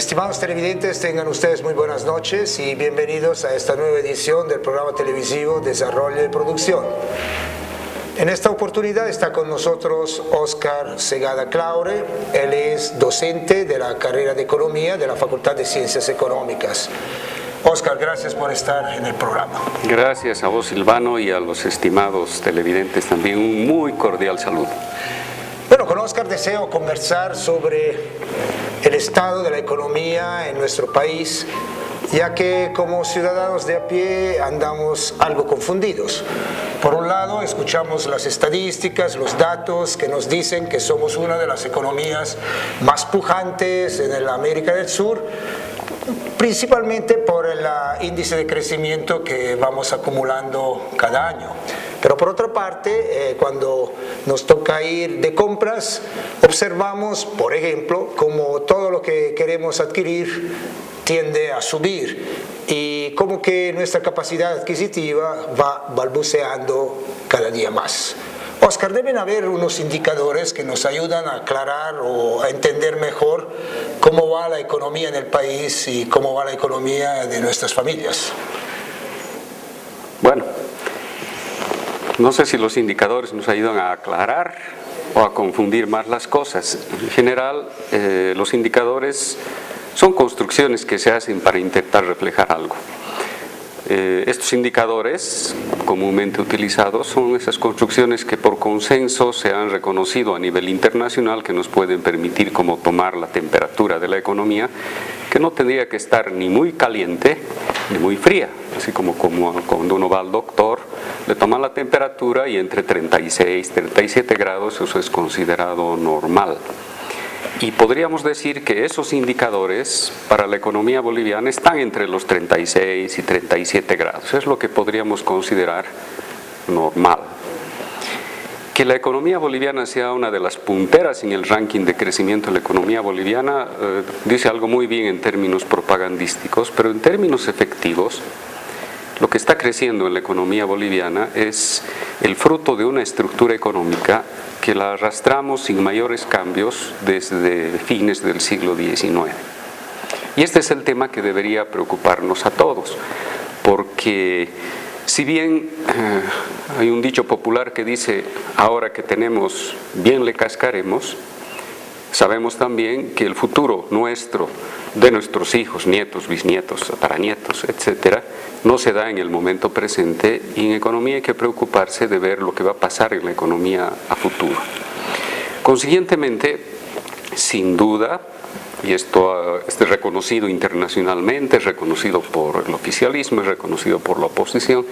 Estimados televidentes, tengan ustedes muy buenas noches y bienvenidos a esta nueva edición del programa televisivo Desarrollo y Producción. En esta oportunidad está con nosotros Óscar Segada Claure. Él es docente de la carrera de Economía de la Facultad de Ciencias Económicas. Óscar, gracias por estar en el programa. Gracias a vos, Silvano, y a los estimados televidentes también un muy cordial saludo. Bueno, con Óscar deseo conversar sobre el estado de la economía en nuestro país, ya que como ciudadanos de a pie andamos algo confundidos. Por un lado, escuchamos las estadísticas, los datos que nos dicen que somos una de las economías más pujantes en la América del Sur, principalmente por el índice de crecimiento que vamos acumulando cada año. Pero por otra parte, cuando nos toca ir de compras, observamos, por ejemplo, como todo lo que queremos adquirir tiende a subir y como que nuestra capacidad adquisitiva va balbuceando cada día más. Óscar, deben haber unos indicadores que nos ayudan a aclarar o a entender mejor cómo va la economía en el país y cómo va la economía de nuestras familias. Bueno, no sé si los indicadores nos ayudan a aclarar o a confundir más las cosas. En general, los indicadores son construcciones que se hacen para intentar reflejar algo. Estos indicadores comúnmente utilizados son esas construcciones que por consenso se han reconocido a nivel internacional, que nos pueden permitir como tomar la temperatura de la economía, que no tendría que estar ni muy caliente ni muy fría, así como cuando uno va al doctor, le toman la temperatura y entre 36 y 37 grados eso es considerado normal. Y podríamos decir que esos indicadores para la economía boliviana están entre los 36 y 37 grados. Es lo que podríamos considerar normal. Que la economía boliviana sea una de las punteras en el ranking de crecimiento de la economía boliviana dice algo muy bien en términos propagandísticos, pero en términos efectivos, lo que está creciendo en la economía boliviana es el fruto de una estructura económica que la arrastramos sin mayores cambios desde fines del siglo XIX. Y este es el tema que debería preocuparnos a todos, porque si bien hay un dicho popular que dice, ahora que tenemos, bien le cascaremos, sabemos también que el futuro nuestro, de nuestros hijos, nietos, bisnietos, tataranietos, etcétera, no se da en el momento presente, y en economía hay que preocuparse de ver lo que va a pasar en la economía a futuro. Consiguientemente, sin duda, y esto es reconocido internacionalmente, es reconocido por el oficialismo, es reconocido por la oposición,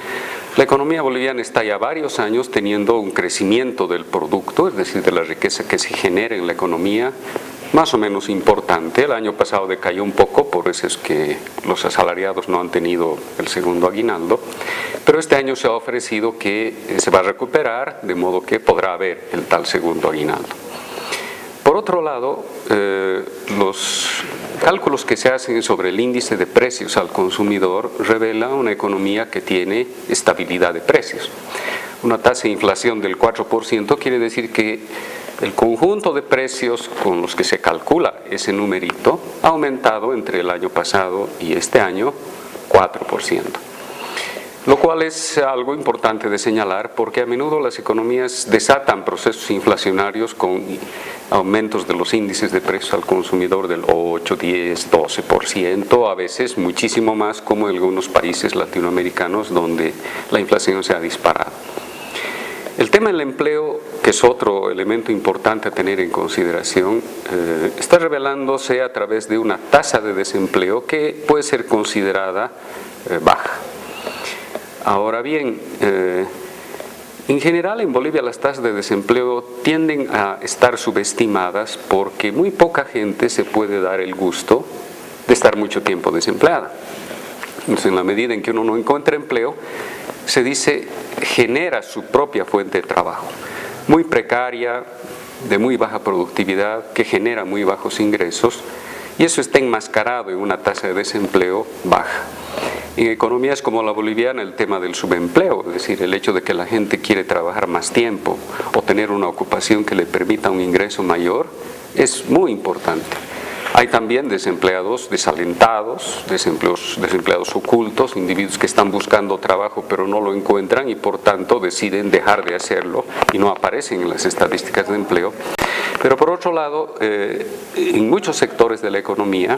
la economía boliviana está ya varios años teniendo un crecimiento del producto, es decir, de la riqueza que se genera en la economía, más o menos importante. El año pasado decayó un poco, por eso es que los asalariados no han tenido el segundo aguinaldo, pero este año se ha ofrecido que se va a recuperar, de modo que podrá haber el tal segundo aguinaldo. Por otro lado, los cálculos que se hacen sobre el índice de precios al consumidor revelan una economía que tiene estabilidad de precios. Una tasa de inflación del 4% quiere decir que el conjunto de precios con los que se calcula ese numerito ha aumentado entre el año pasado y este año 4%. Lo cual es algo importante de señalar, porque a menudo las economías desatan procesos inflacionarios con aumentos de los índices de precios al consumidor del 8, 10, 12%, a veces muchísimo más, como en algunos países latinoamericanos donde la inflación se ha disparado. El tema del empleo, que es otro elemento importante a tener en consideración, está revelándose a través de una tasa de desempleo que puede ser considerada baja. Ahora bien, en general en Bolivia las tasas de desempleo tienden a estar subestimadas porque muy poca gente se puede dar el gusto de estar mucho tiempo desempleada. Entonces, en la medida en que uno no encuentra empleo, se dice, genera su propia fuente de trabajo, muy precaria, de muy baja productividad, que genera muy bajos ingresos, y eso está enmascarado en una tasa de desempleo baja. En economías como la boliviana, el tema del subempleo, es decir, el hecho de que la gente quiere trabajar más tiempo o tener una ocupación que le permita un ingreso mayor, es muy importante. Hay también desempleados desalentados, desempleados ocultos, individuos que están buscando trabajo pero no lo encuentran y por tanto deciden dejar de hacerlo y no aparecen en las estadísticas de empleo. Pero por otro lado, en muchos sectores de la economía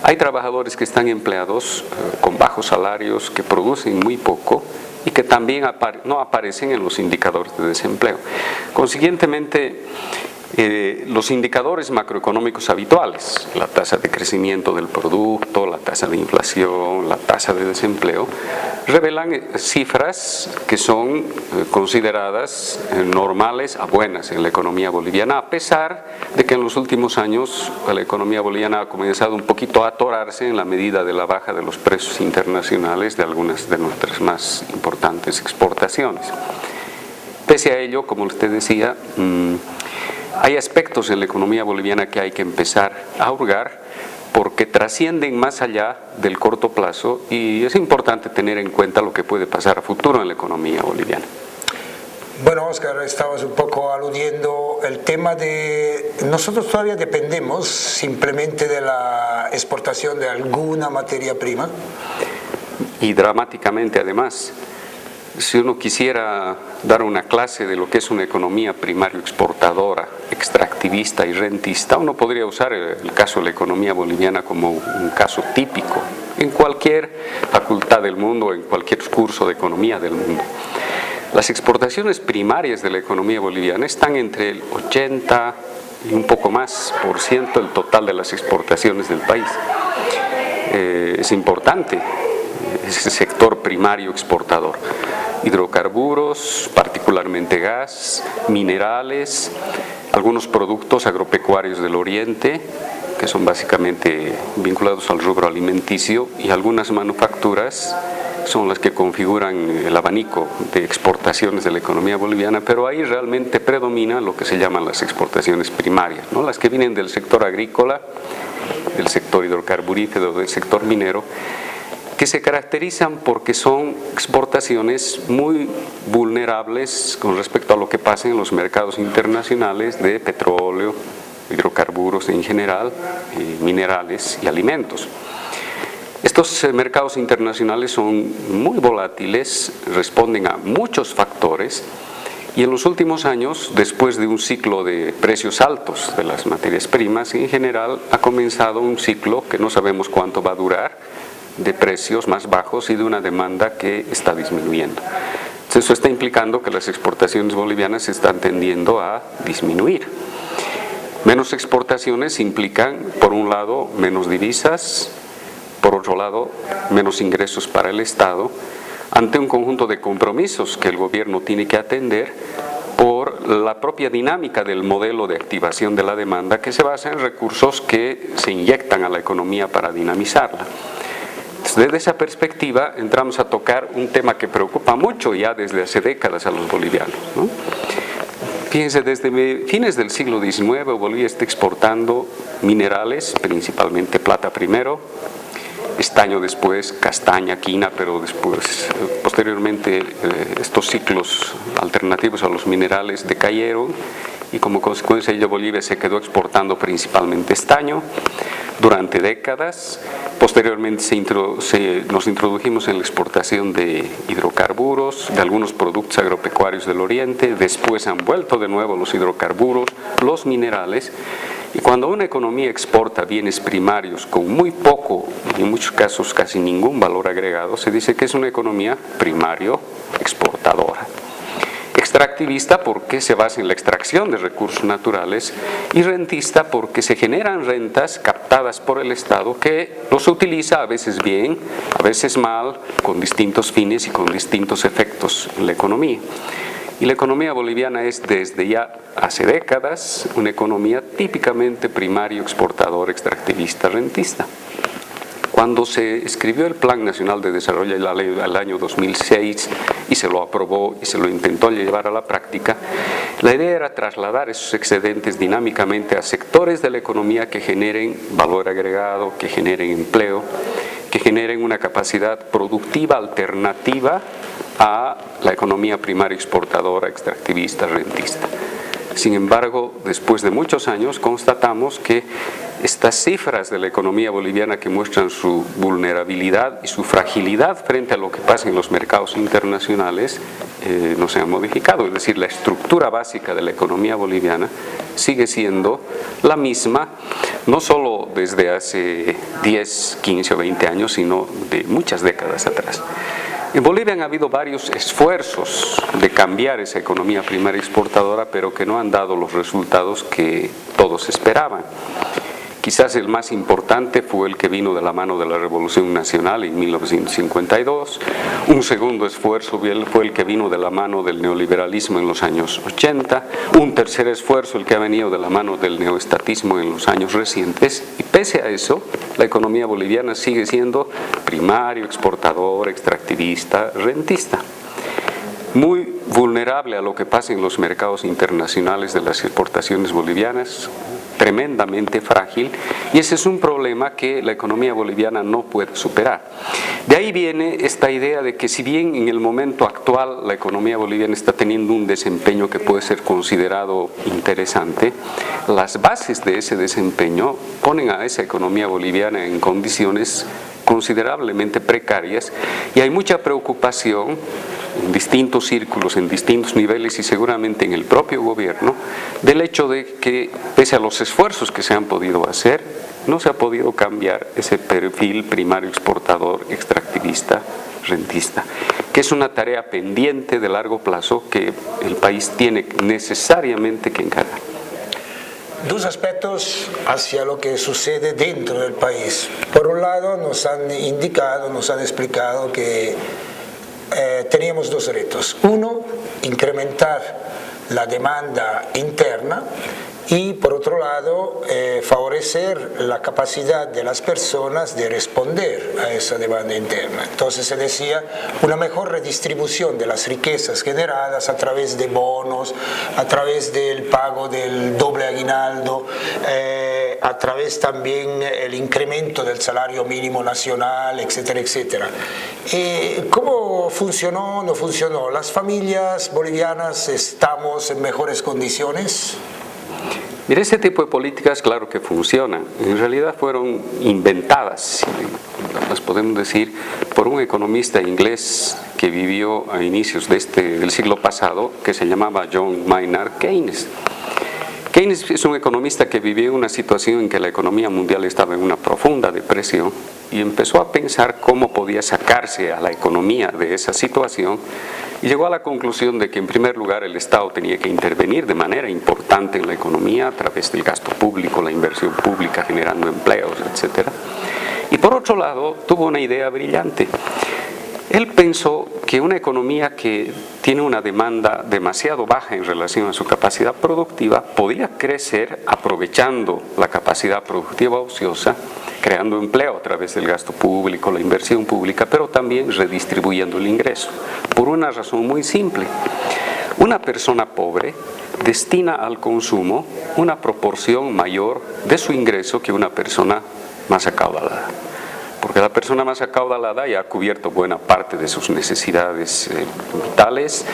hay trabajadores que están empleados con bajos salarios, que producen muy poco y que también no aparecen en los indicadores de desempleo. Consiguientemente, los indicadores macroeconómicos habituales, la tasa de crecimiento del producto, la tasa de inflación, la tasa de desempleo, revelan cifras que son consideradas normales a buenas en la economía boliviana, a pesar de que en los últimos años la economía boliviana ha comenzado un poquito a atorarse en la medida de la baja de los precios internacionales de algunas de nuestras más importantes exportaciones. Pese a ello, como usted decía, hay aspectos en la economía boliviana que hay que empezar a hurgar porque trascienden más allá del corto plazo y es importante tener en cuenta lo que puede pasar a futuro en la economía boliviana. Bueno, Oscar, estabas un poco aludiendo el tema de... Nosotros todavía dependemos simplemente de la exportación de alguna materia prima. Y dramáticamente además. Si uno quisiera dar una clase de lo que es una economía primario exportadora, extractivista y rentista, uno podría usar el caso de la economía boliviana como un caso típico en cualquier facultad del mundo, en cualquier curso de economía del mundo. Las exportaciones primarias de la economía boliviana están entre el 80 y un poco más por ciento del total de las exportaciones del país. Es importante ese sector primario exportador. Hidrocarburos, particularmente gas, minerales, algunos productos agropecuarios del oriente, que son básicamente vinculados al rubro alimenticio, y algunas manufacturas son las que configuran el abanico de exportaciones de la economía boliviana, pero ahí realmente predomina lo que se llaman las exportaciones primarias, ¿no? Las que vienen del sector agrícola, del sector hidrocarburífero, del sector minero, que se caracterizan porque son exportaciones muy vulnerables con respecto a lo que pasa en los mercados internacionales de petróleo, hidrocarburos en general, minerales y alimentos. Estos mercados internacionales son muy volátiles, responden a muchos factores y en los últimos años, después de un ciclo de precios altos de las materias primas, en general ha comenzado un ciclo que no sabemos cuánto va a durar, de precios más bajos y de una demanda que está disminuyendo. Entonces, eso está implicando que las exportaciones bolivianas están tendiendo a disminuir. Menos exportaciones implican, por un lado, menos divisas, por otro lado, menos ingresos para el Estado, ante un conjunto de compromisos que el gobierno tiene que atender por la propia dinámica del modelo de activación de la demanda que se basa en recursos que se inyectan a la economía para dinamizarla. Desde esa perspectiva entramos a tocar un tema que preocupa mucho ya desde hace décadas a los bolivianos, ¿no? Fíjense, desde fines del siglo XIX Bolivia está exportando minerales, principalmente plata primero, estaño después, castaña, quina, pero después, posteriormente estos ciclos alternativos a los minerales decayeron y como consecuencia de ello Bolivia se quedó exportando principalmente estaño durante décadas. Posteriormente nos introdujimos en la exportación de hidrocarburos, de algunos productos agropecuarios del oriente, después han vuelto de nuevo los hidrocarburos, los minerales, y cuando una economía exporta bienes primarios con muy poco, y en muchos casos casi ningún valor agregado, se dice que es una economía primario exportadora. Extractivista porque se basa en la extracción de recursos naturales y rentista porque se generan rentas captadas por el Estado que los utiliza a veces bien, a veces mal, con distintos fines y con distintos efectos en la economía. Y la economía boliviana es desde ya hace décadas una economía típicamente primario exportador, extractivista, rentista. Cuando se escribió el Plan Nacional de Desarrollo el año 2006 y se lo aprobó y se lo intentó llevar a la práctica, la idea era trasladar esos excedentes dinámicamente a sectores de la economía que generen valor agregado, que generen empleo, que generen una capacidad productiva alternativa a la economía primaria exportadora, extractivista, rentista. Sin embargo, después de muchos años constatamos que estas cifras de la economía boliviana que muestran su vulnerabilidad y su fragilidad frente a lo que pasa en los mercados internacionales no se han modificado. Es decir, la estructura básica de la economía boliviana sigue siendo la misma, no solo desde hace 10, 15 o 20 años, sino de muchas décadas atrás. En Bolivia han habido varios esfuerzos de cambiar esa economía primaria exportadora, pero que no han dado los resultados que todos esperaban. Quizás el más importante fue el que vino de la mano de la Revolución Nacional en 1952. Un segundo esfuerzo fue el que vino de la mano del neoliberalismo en los años 80. Un tercer esfuerzo el que ha venido de la mano del neoestatismo en los años recientes. Y pese a eso, la economía boliviana sigue siendo primario, exportador, extractivista, rentista. Muy vulnerable a lo que pasa en los mercados internacionales de las exportaciones bolivianas, tremendamente frágil, y ese es un problema que la economía boliviana no puede superar. De ahí viene esta idea de que si bien en el momento actual la economía boliviana está teniendo un desempeño que puede ser considerado interesante, las bases de ese desempeño ponen a esa economía boliviana en condiciones considerablemente precarias y hay mucha preocupación en distintos círculos, en distintos niveles y seguramente en el propio gobierno, del hecho de que pese a los esfuerzos que se han podido hacer, no se ha podido cambiar ese perfil primario exportador, extractivista, rentista, que es una tarea pendiente de largo plazo que el país tiene necesariamente que encarar. Dos aspectos hacia lo que sucede dentro del país. Por un lado, nos han indicado, nos han explicado que teníamos dos retos. Uno, incrementar la demanda interna y por otro lado favorecer la capacidad de las personas de responder a esa demanda interna. Entonces se decía una mejor redistribución de las riquezas generadas a través de bonos, a través del pago del doble aguinaldo, a través también el incremento del salario mínimo nacional, etcétera, etcétera. ¿Cómo funcionó? ¿No funcionó? ¿Las familias bolivianas estamos en mejores condiciones? Mira, ese tipo de políticas claro que funcionan. En realidad fueron inventadas, las podemos decir, por un economista inglés que vivió a inicios del siglo pasado, que se llamaba John Maynard Keynes. Keynes es un economista que vivió una situación en que la economía mundial estaba en una profunda depresión y empezó a pensar cómo podía sacarse a la economía de esa situación y llegó a la conclusión de que en primer lugar el Estado tenía que intervenir de manera importante en la economía a través del gasto público, la inversión pública generando empleos, etc. Y por otro lado tuvo una idea brillante. Él pensó que una economía que tiene una demanda demasiado baja en relación a su capacidad productiva podía crecer aprovechando la capacidad productiva ociosa, creando empleo a través del gasto público, la inversión pública, pero también redistribuyendo el ingreso. Por una razón muy simple. Una persona pobre destina al consumo una proporción mayor de su ingreso que una persona más acaudalada. Porque la persona más acaudalada ya ha cubierto buena parte de sus necesidades vitales,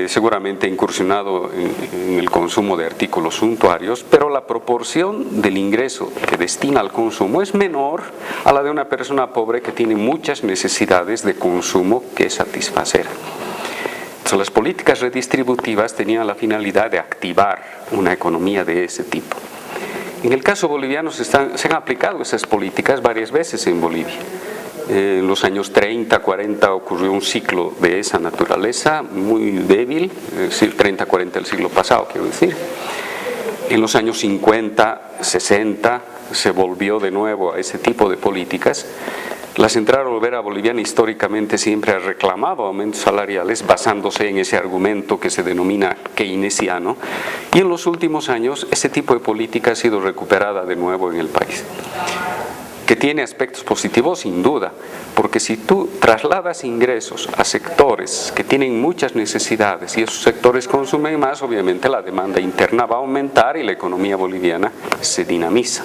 seguramente ha incursionado en el consumo de artículos suntuarios, pero la proporción del ingreso que destina al consumo es menor a la de una persona pobre que tiene muchas necesidades de consumo que satisfacer. Entonces, las políticas redistributivas tenían la finalidad de activar una economía de ese tipo. En el caso boliviano se han aplicado esas políticas varias veces en Bolivia. En los años 30, 40 ocurrió un ciclo de esa naturaleza muy débil, 30, 40 del siglo pasado quiero decir. En los años 50, 60 se volvió de nuevo a ese tipo de políticas. La Central Obrera Boliviana históricamente siempre ha reclamado aumentos salariales basándose en ese argumento que se denomina keynesiano y en los últimos años ese tipo de política ha sido recuperada de nuevo en el país. Que tiene aspectos positivos sin duda, porque si tú trasladas ingresos a sectores que tienen muchas necesidades y esos sectores consumen más, obviamente la demanda interna va a aumentar y la economía boliviana se dinamiza.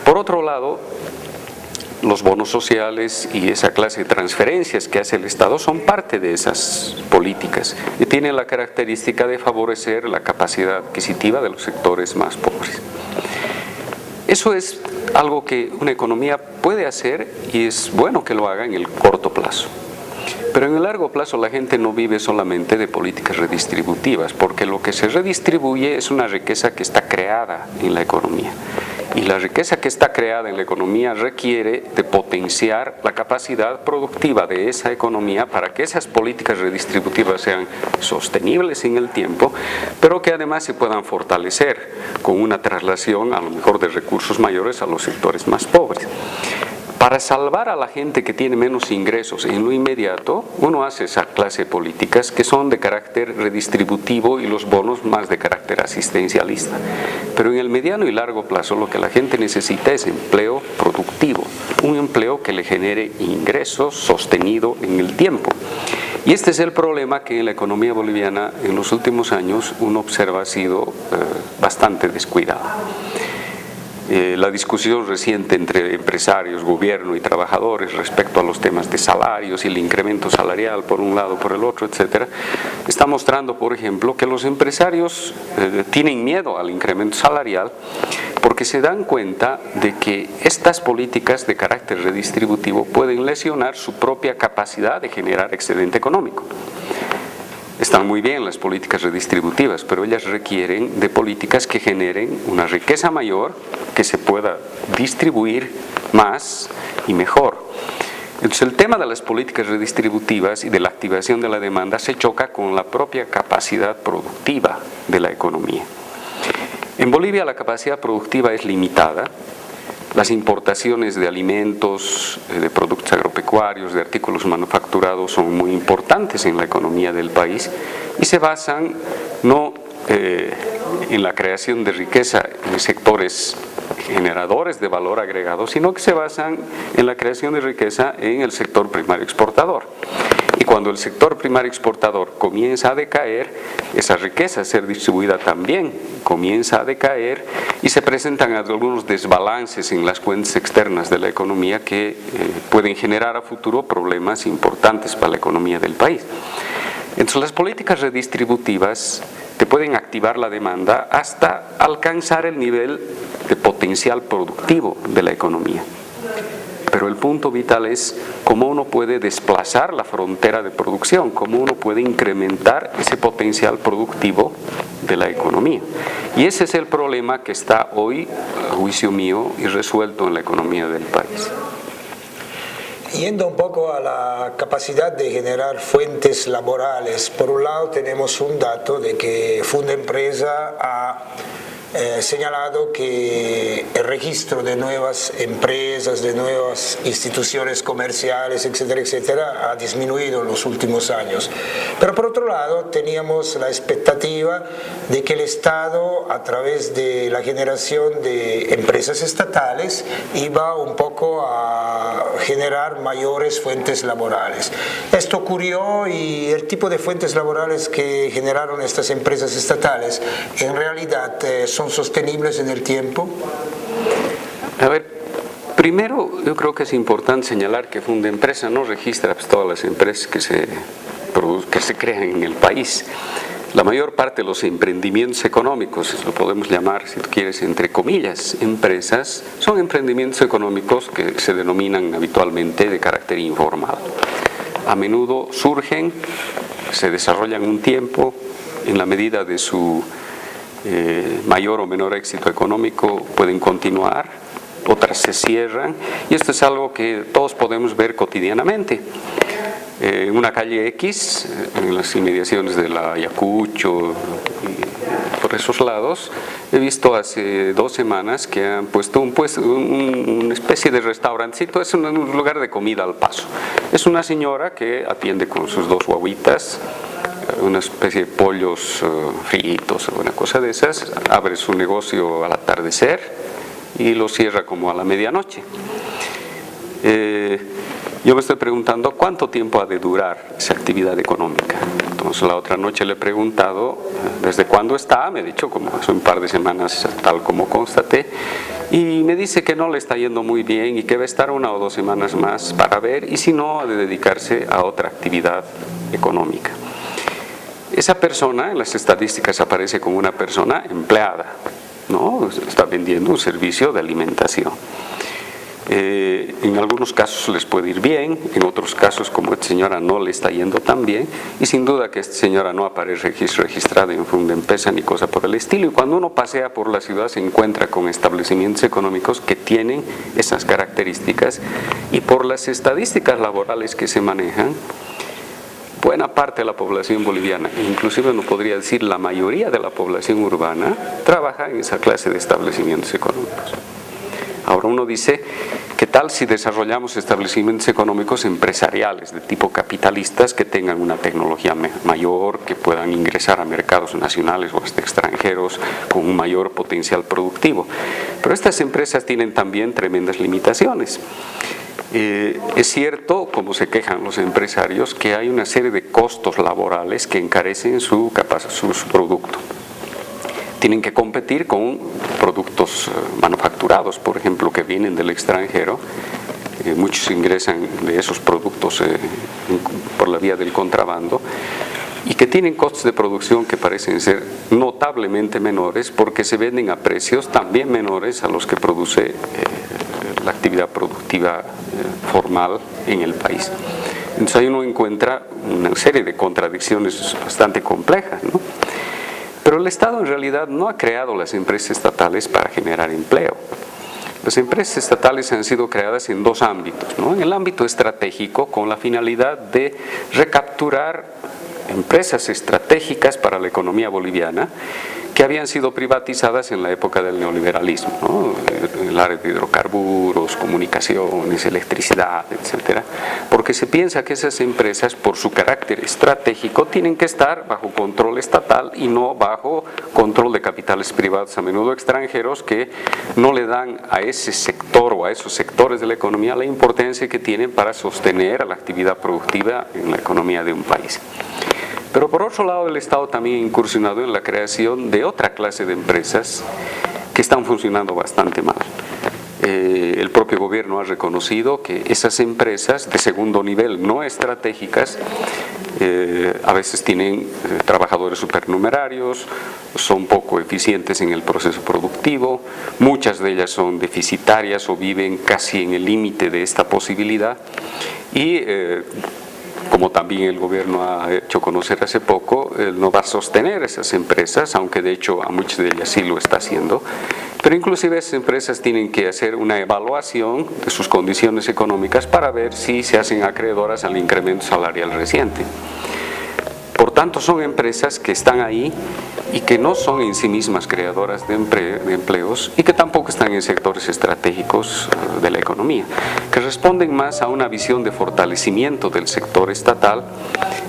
Por otro lado, los bonos sociales y esa clase de transferencias que hace el Estado son parte de esas políticas y tienen la característica de favorecer la capacidad adquisitiva de los sectores más pobres. Eso es algo que una economía puede hacer y es bueno que lo haga en el corto plazo. Pero en el largo plazo la gente no vive solamente de políticas redistributivas, porque lo que se redistribuye es una riqueza que está creada en la economía. Y la riqueza que está creada en la economía requiere de potenciar la capacidad productiva de esa economía para que esas políticas redistributivas sean sostenibles en el tiempo, pero que además se puedan fortalecer con una traslación a lo mejor de recursos mayores a los sectores más pobres. Para salvar a la gente que tiene menos ingresos en lo inmediato, uno hace esa clase de políticas que son de carácter redistributivo y los bonos más de carácter asistencialista. Pero en el mediano y largo plazo lo que la gente necesita es empleo productivo, un empleo que le genere ingresos sostenido en el tiempo. Y este es el problema que en la economía boliviana en los últimos años uno observa ha sido bastante descuidada. La discusión reciente entre empresarios, gobierno y trabajadores respecto a los temas de salarios y el incremento salarial por un lado, por el otro, etcétera, está mostrando, por ejemplo, que los empresarios tienen miedo al incremento salarial porque se dan cuenta de que estas políticas de carácter redistributivo pueden lesionar su propia capacidad de generar excedente económico. Están muy bien las políticas redistributivas, pero ellas requieren de políticas que generen una riqueza mayor, que se pueda distribuir más y mejor. Entonces el tema de las políticas redistributivas y de la activación de la demanda se choca con la propia capacidad productiva de la economía. En Bolivia la capacidad productiva es limitada. Las importaciones de alimentos, de productos agropecuarios, de artículos manufacturados son muy importantes en la economía del país y se basan no en la creación de riqueza en sectores generadores de valor agregado, sino que se basan en la creación de riqueza en el sector primario exportador. Y cuando el sector primario exportador comienza a decaer, esa riqueza a ser distribuida también comienza a decaer y se presentan algunos desbalances en las cuentas externas de la economía que pueden generar a futuro problemas importantes para la economía del país. Entonces las políticas redistributivas te pueden activar la demanda hasta alcanzar el nivel de potencial productivo de la economía. Pero el punto vital es cómo uno puede desplazar la frontera de producción, cómo uno puede incrementar ese potencial productivo de la economía. Y ese es el problema que está hoy, a juicio mío, irresuelto en la economía del país. Yendo un poco a la capacidad de generar fuentes laborales, por un lado tenemos un dato de que Fundempresa ha señalado que el registro de nuevas empresas, de nuevas instituciones comerciales, etcétera, etcétera, ha disminuido en los últimos años. Pero por otro lado, teníamos la expectativa de que el Estado, a través de la generación de empresas estatales, iba un poco a generar mayores fuentes laborales. Esto ocurrió y el tipo de fuentes laborales que generaron estas empresas estatales, en realidad son sostenibles en el tiempo. A ver, primero yo creo que es importante señalar que Fundempresa no registra todas las empresas que se crean en el país. La mayor parte de los emprendimientos económicos, lo podemos llamar, si tú quieres, entre comillas, empresas, son emprendimientos económicos que se denominan habitualmente de carácter informal. A menudo surgen, se desarrollan un tiempo, en la medida de su mayor o menor éxito económico pueden continuar, otras se cierran, y esto es algo que todos podemos ver cotidianamente. En una calle X, en las inmediaciones de la Ayacucho, por esos lados, he visto hace 2 semanas que han puesto una especie de restaurancito, es un lugar de comida al paso. Es una señora que atiende con sus 2 guaguitas, una especie de pollos fritos o una cosa de esas, abre su negocio al atardecer y lo cierra como a la medianoche. Yo me estoy preguntando cuánto tiempo ha de durar esa actividad económica. Entonces la otra noche le he preguntado desde cuándo está, me ha dicho como hace un par de semanas, tal como constaté, y me dice que no le está yendo muy bien y que va a estar 1 o 2 semanas más para ver, y si no, ha de dedicarse a otra actividad económica. Esa persona en las estadísticas aparece como una persona empleada, ¿no? Está vendiendo un servicio de alimentación. En algunos casos les puede ir bien, en otros casos, como esta señora, no le está yendo tan bien, y sin duda que esta señora no aparece registrada en Fundempresa ni cosa por el estilo. Y cuando uno pasea por la ciudad se encuentra con establecimientos económicos que tienen esas características, y por las estadísticas laborales que se manejan, buena parte de la población boliviana, inclusive uno podría decir la mayoría de la población urbana, trabaja en esa clase de establecimientos económicos. Ahora uno dice, ¿qué tal si desarrollamos establecimientos económicos empresariales de tipo capitalistas que tengan una tecnología mayor, que puedan ingresar a mercados nacionales o hasta extranjeros con un mayor potencial productivo? Pero estas empresas tienen también tremendas limitaciones. Es cierto, como se quejan los empresarios, que hay una serie de costos laborales que encarecen su producto. Tienen que competir con productos manufacturados, por ejemplo, que vienen del extranjero. Muchos ingresan de esos productos por la vía del contrabando, y que tienen costos de producción que parecen ser notablemente menores porque se venden a precios también menores a los que produce la actividad productiva formal en el país. Entonces ahí uno encuentra una serie de contradicciones bastante complejas, ¿no? Pero el Estado en realidad no ha creado las empresas estatales para generar empleo. Las empresas estatales han sido creadas en 2 ámbitos, ¿no? En el ámbito estratégico, con la finalidad de recapturar empresas estratégicas para la economía boliviana que habían sido privatizadas en la época del neoliberalismo, ¿no? El área de hidrocarburos, comunicaciones, electricidad, etcétera, porque se piensa que esas empresas, por su carácter estratégico, tienen que estar bajo control estatal y no bajo control de capitales privados, a menudo extranjeros, que no le dan a ese sector o a esos sectores de la economía la importancia que tienen para sostener a la actividad productiva en la economía de un país. Pero por otro lado, el Estado también ha incursionado en la creación de otra clase de empresas que están funcionando bastante mal. El propio gobierno ha reconocido que esas empresas de segundo nivel no estratégicas a veces tienen trabajadores supernumerarios, son poco eficientes en el proceso productivo, muchas de ellas son deficitarias o viven casi en el límite de esta posibilidad, y como también el gobierno ha hecho conocer hace poco, no va a sostener esas empresas, aunque de hecho a muchas de ellas sí lo está haciendo. Pero inclusive esas empresas tienen que hacer una evaluación de sus condiciones económicas para ver si se hacen acreedoras al incremento salarial reciente. Por tanto, son empresas que están ahí y que no son en sí mismas creadoras de empleos, y que tampoco están en sectores estratégicos de la economía, que responden más a una visión de fortalecimiento del sector estatal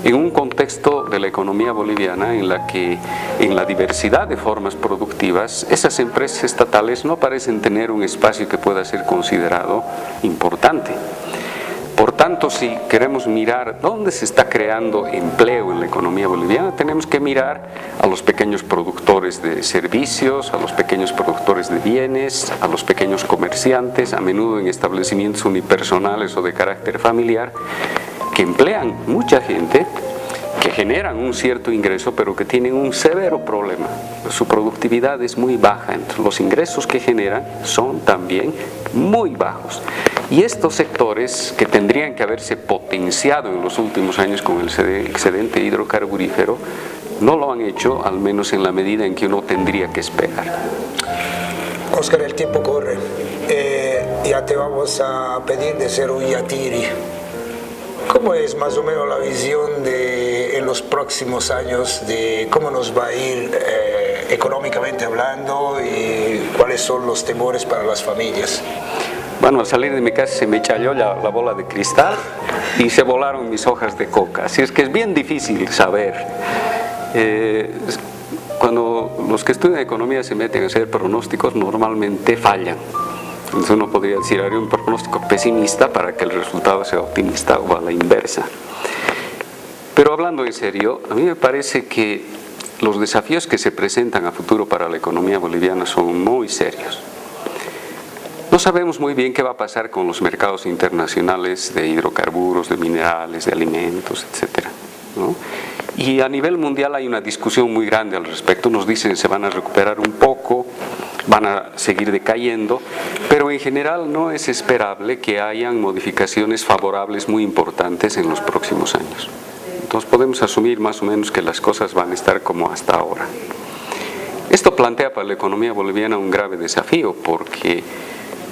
en un contexto de la economía boliviana en la que, en la diversidad de formas productivas, esas empresas estatales no parecen tener un espacio que pueda ser considerado importante. Por tanto, si queremos mirar dónde se está creando empleo en la economía boliviana, tenemos que mirar a los pequeños productores de servicios, a los pequeños productores de bienes, a los pequeños comerciantes, a menudo en establecimientos unipersonales o de carácter familiar, que emplean mucha gente, que generan un cierto ingreso, pero que tienen un severo problema. Su productividad es muy baja, entonces los ingresos que generan son también muy bajos. Y estos sectores, que tendrían que haberse potenciado en los últimos años con el excedente hidrocarburífero, no lo han hecho, al menos en la medida en que uno tendría que esperar. Óscar, el tiempo corre. Ya te vamos a pedir de ser un yatiri. ¿Cómo es más o menos la visión en los próximos años de cómo nos va a ir económicamente hablando, y cuáles son los temores para las familias? Bueno, al salir de mi casa se me echalló la bola de cristal y se volaron mis hojas de coca. Así es que es bien difícil saber. Cuando los que estudian economía se meten a hacer pronósticos, normalmente fallan. Entonces uno podría decir, haré un pronóstico pesimista para que el resultado sea optimista o a la inversa. Pero hablando en serio, a mí me parece que los desafíos que se presentan a futuro para la economía boliviana son muy serios. No sabemos muy bien qué va a pasar con los mercados internacionales de hidrocarburos, de minerales, de alimentos, etc., ¿no? Y a nivel mundial hay una discusión muy grande al respecto. Nos dicen que se van a recuperar un poco, van a seguir decayendo, pero en general no es esperable que hayan modificaciones favorables muy importantes en los próximos años. Entonces podemos asumir más o menos que las cosas van a estar como hasta ahora. Esto plantea para la economía boliviana un grave desafío, porque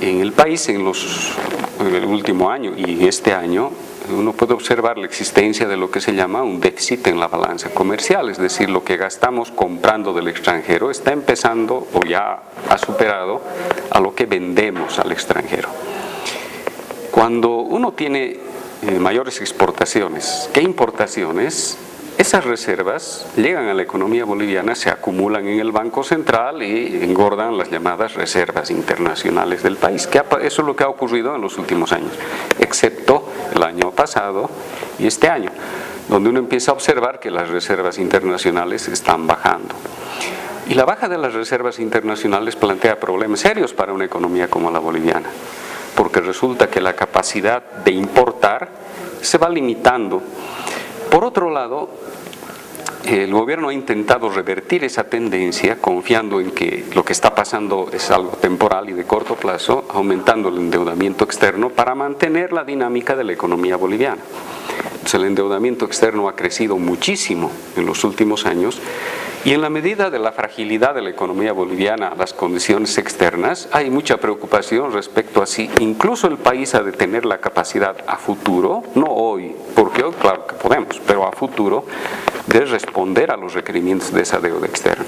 en el país en el último año y este año uno puede observar la existencia de lo que se llama un déficit en la balanza comercial, es decir, lo que gastamos comprando del extranjero está empezando o ya ha superado a lo que vendemos al extranjero. Cuando uno tiene mayores exportaciones que importaciones, esas reservas llegan a la economía boliviana, se acumulan en el Banco Central y engordan las llamadas reservas internacionales del país. Eso es lo que ha ocurrido en los últimos años, excepto el año pasado y este año, donde uno empieza a observar que las reservas internacionales están bajando. Y la baja de las reservas internacionales plantea problemas serios para una economía como la boliviana, porque resulta que la capacidad de importar se va limitando. Por otro lado, el gobierno ha intentado revertir esa tendencia confiando en que lo que está pasando es algo temporal y de corto plazo, aumentando el endeudamiento externo para mantener la dinámica de la economía boliviana. Entonces, el endeudamiento externo ha crecido muchísimo en los últimos años y en la medida de la fragilidad de la economía boliviana, las condiciones externas, hay mucha preocupación respecto a si incluso el país ha de tener la capacidad a futuro, no hoy, porque hoy claro que podemos, pero a futuro, de responder a los requerimientos de esa deuda externa.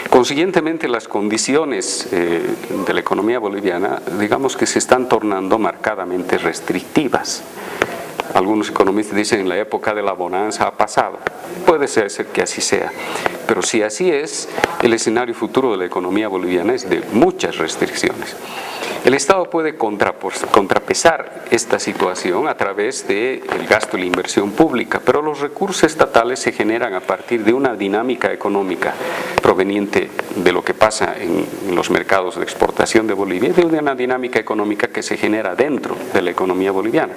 Consiguientemente, las condiciones de la economía boliviana, digamos que se están tornando marcadamente restrictivas. Algunos economistas dicen en la época de la bonanza ha pasado. Puede ser que así sea, pero si así es, el escenario futuro de la economía boliviana es de muchas restricciones. El Estado puede contrapesar esta situación a través del gasto y la inversión pública, pero los recursos estatales se generan a partir de una dinámica económica proveniente de lo que pasa en los mercados de exportación de Bolivia y de una dinámica económica que se genera dentro de la economía boliviana.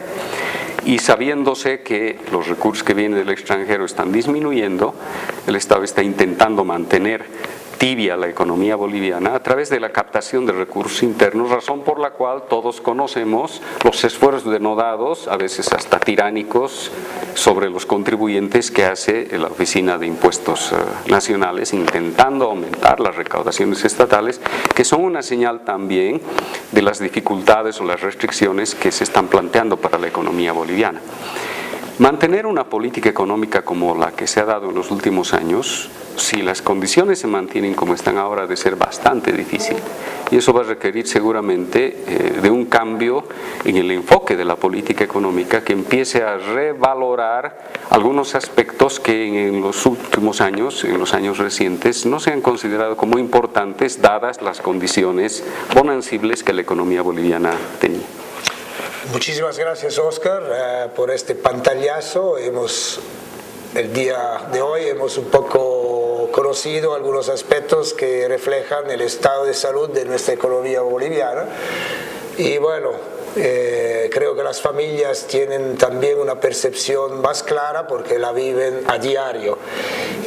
Y sabiéndose que los recursos que vienen del extranjero están disminuyendo, el Estado está intentando mantener tibia la economía boliviana a través de la captación de recursos internos, razón por la cual todos conocemos los esfuerzos denodados, a veces hasta tiránicos, sobre los contribuyentes que hace la Oficina de Impuestos Nacionales, intentando aumentar las recaudaciones estatales, que son una señal también de las dificultades o las restricciones que se están planteando para la economía boliviana. Mantener una política económica como la que se ha dado en los últimos años, si las condiciones se mantienen como están ahora, ha de ser bastante difícil. Y eso va a requerir seguramente de un cambio en el enfoque de la política económica que empiece a revalorar algunos aspectos que en los últimos años, en los años recientes, no se han considerado como importantes dadas las condiciones bonancibles que la economía boliviana tenía. Muchísimas gracias, Oscar, por este pantallazo. El día de hoy hemos un poco conocido algunos aspectos que reflejan el estado de salud de nuestra economía boliviana. Y bueno, creo que las familias tienen también una percepción más clara porque la viven a diario.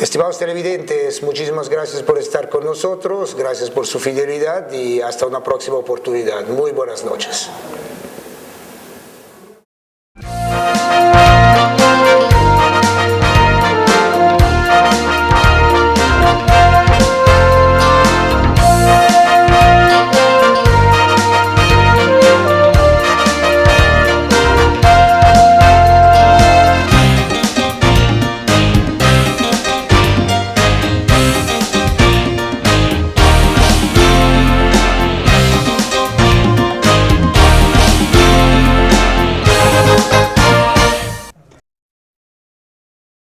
Estimados televidentes, muchísimas gracias por estar con nosotros, gracias por su fidelidad y hasta una próxima oportunidad. Muy buenas noches.